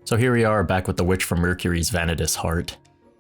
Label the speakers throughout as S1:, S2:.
S1: So here we are back with the Witch from Mercury's Vanadis Heart.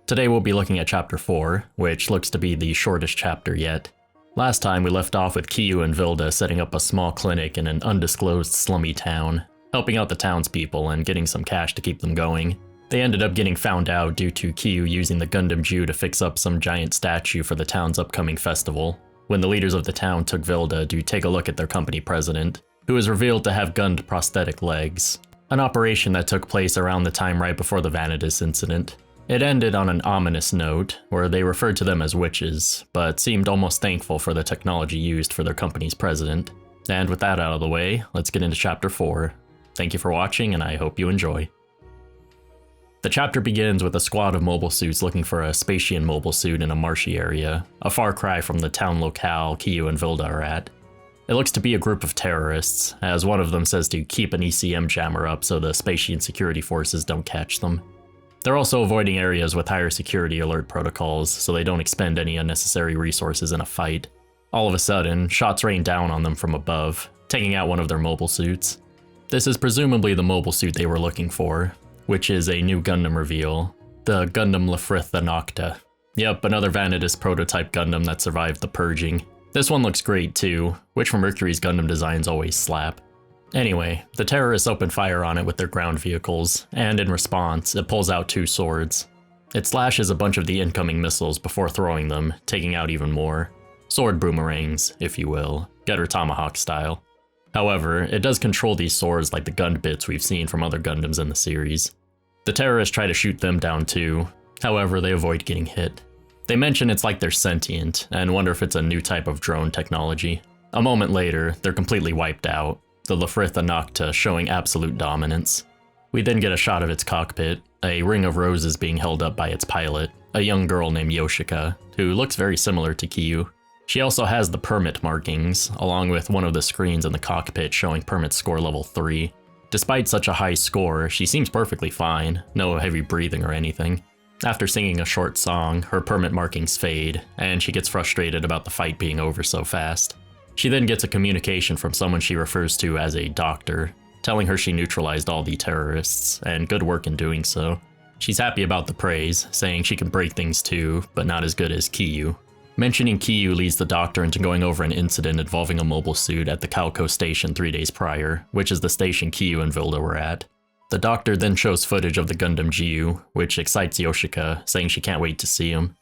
S1: Today we'll be looking at Chapter 4, which looks to be the shortest chapter yet. Last time we left off with Kiyu and Vilda setting up a small clinic in an undisclosed slummy town, helping out the townspeople and getting some cash to keep them going. They ended up getting found out due to Kiyu using the Gundam Jew to fix up some giant statue for the town's upcoming festival, when the leaders of the town took Vilda to take a look at their company president, who was revealed to have gunned prosthetic legs. An operation that took place around the time right before the Vanadis Incident. It ended on an ominous note, where they referred to them as witches, but seemed almost thankful for the technology used for their company's president. And with that out of the way, let's get into Chapter 4. Thank you for watching, and I hope you enjoy. The chapter begins with a squad of mobile suits looking for a Spatian mobile suit in a marshy area, a far cry from the town locale Kiyu and Vilda are at. It looks to be a group of terrorists, as one of them says to keep an ECM jammer up so the Spatian security forces don't catch them. They're also avoiding areas with higher security alert protocols so they don't expend any unnecessary resources in a fight. All of a sudden, shots rain down on them from above, taking out one of their mobile suits. This is presumably the mobile suit they were looking for, which is a new Gundam reveal, the Gundam Lfrith Anocta. Yep, another Vanadis prototype Gundam that survived the purging. This one looks great too, which from Mercury's Gundam designs always slap. Anyway, the terrorists open fire on it with their ground vehicles, and in response, it pulls out two swords. It slashes a bunch of the incoming missiles before throwing them, taking out even more. Sword boomerangs, if you will, Getter Tomahawk style. However, it does control these swords like the gun bits we've seen from other Gundams in the series. The terrorists try to shoot them down too, however they avoid getting hit. They mention it's like they're sentient, and wonder if it's a new type of drone technology. A moment later, they're completely wiped out, the Lfrith Anocta showing absolute dominance. We then get a shot of its cockpit, a ring of roses being held up by its pilot, a young girl named Yoshika, who looks very similar to Kiyu. She also has the permit markings, along with one of the screens in the cockpit showing permit score level 3. Despite such a high score, she seems perfectly fine, no heavy breathing or anything. After singing a short song, her permit markings fade, and she gets frustrated about the fight being over so fast. She then gets a communication from someone she refers to as a doctor, telling her she neutralized all the terrorists, and good work in doing so. She's happy about the praise, saying she can break things too, but not as good as Kiyu. Mentioning Kiyu leads the doctor into going over an incident involving a mobile suit at the Calco station 3 days prior, which is the station Kiyu and Vilda were at. The doctor then shows footage of the Gundam Jew, which excites Yoshika, saying she can't wait to see him.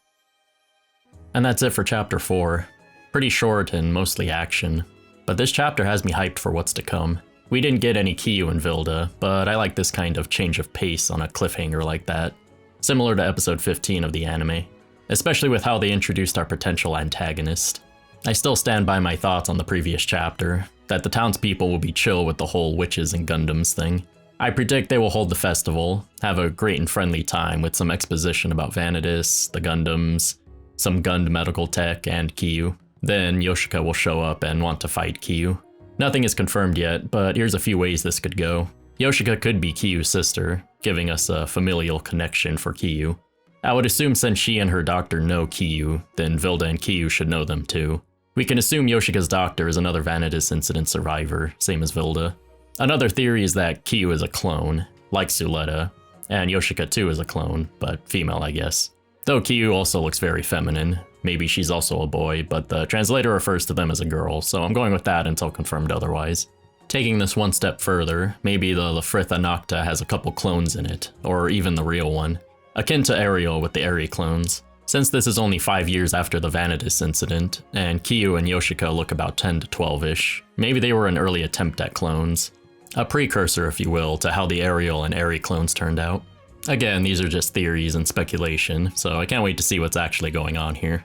S1: And that's it for Chapter 4. Pretty short and mostly action, but this chapter has me hyped for what's to come. We didn't get any Kiyu and Vilda, but I like this kind of change of pace on a cliffhanger like that, similar to episode 15 of the anime, especially with how they introduced our potential antagonist. I still stand by my thoughts on the previous chapter, that the townspeople will be chill with the whole witches and Gundams thing. I predict they will hold the festival, have a great and friendly time with some exposition about Vanadis, the Gundams, some Gund medical tech, and Kiyu. Then Yoshika will show up and want to fight Kiyu. Nothing is confirmed yet, but here's a few ways this could go. Yoshika could be Kiyu's sister, giving us a familial connection for Kiyu. I would assume since she and her doctor know Kiyu, then Vilda and Kiyu should know them too. We can assume Yoshika's doctor is another Vanadis Incident survivor, same as Vilda. Another theory is that Kiyu is a clone, like Suletta, and Yoshika too is a clone, but female I guess. Though Kiyu also looks very feminine, maybe she's also a boy, but the translator refers to them as a girl, so I'm going with that until confirmed otherwise. Taking this one step further, maybe the Lfrith Anocta has a couple clones in it, or even the real one, akin to Ariel with the Eri clones. Since this is only 5 years after the Vanadis Incident, and Kiyu and Yoshika look about 10 to 12-ish, maybe they were an early attempt at clones. A precursor, if you will, to how the Ariel and Eri clones turned out. Again, these are just theories and speculation, so I can't wait to see what's actually going on here.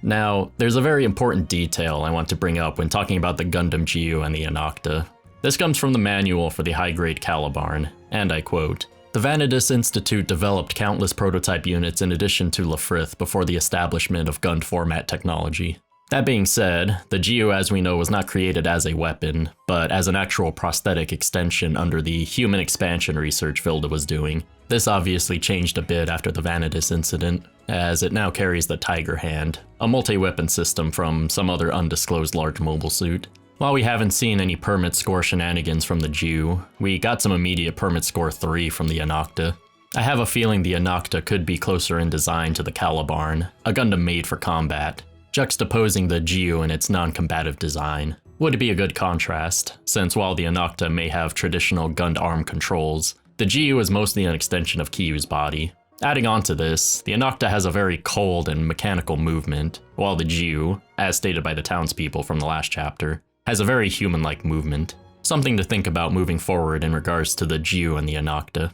S1: Now, there's a very important detail I want to bring up when talking about the Gundam Jew and the Anocta. This comes from the manual for the high-grade Calibarn, and I quote, "The Vanadis Institute developed countless prototype units in addition to Lfrith before the establishment of Gund format technology. That being said, the Gyu as we know was not created as a weapon, but as an actual prosthetic extension under the human expansion research Vilda was doing. This obviously changed a bit after the Vanadis Incident, as it now carries the Tiger Hand, a multi-weapon system from some other undisclosed large mobile suit. While we haven't seen any permit score shenanigans from the Kiyu, we got some immediate permit score 3 from the Anocta. I have a feeling the Anocta could be closer in design to the Calibarn, a Gundam made for combat, juxtaposing the Kiyu in its non-combative design. Would be a good contrast, since while the Anocta may have traditional gunned arm controls, the Kiyu is mostly an extension of Kiyu's body. Adding on to this, the Anocta has a very cold and mechanical movement, while the Kiyu, as stated by the townspeople from the last chapter, has a very human-like movement. Something to think about moving forward in regards to the Kiyu and the Anocta.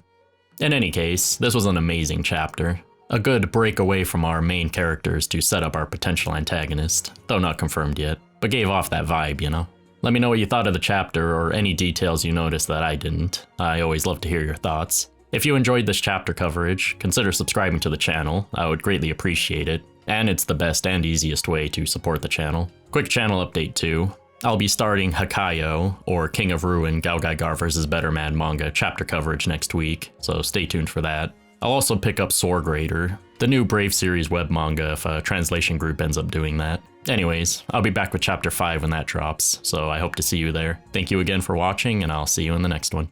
S1: In any case, this was an amazing chapter. A good break away from our main characters to set up our potential antagonist, though not confirmed yet, but gave off that vibe, you know? Let me know what you thought of the chapter or any details you noticed that I didn't. I always love to hear your thoughts. If you enjoyed this chapter coverage, consider subscribing to the channel. I would greatly appreciate it, and it's the best and easiest way to support the channel. Quick channel update too. I'll be starting Hakayo, or King of Ruin, Gaogaigar vs. Better Man manga chapter coverage next week, so stay tuned for that. I'll also pick up Swordgrader, the new Brave series web manga if a translation group ends up doing that. Anyways, I'll be back with chapter 5 when that drops, so I hope to see you there. Thank you again for watching, and I'll see you in the next one.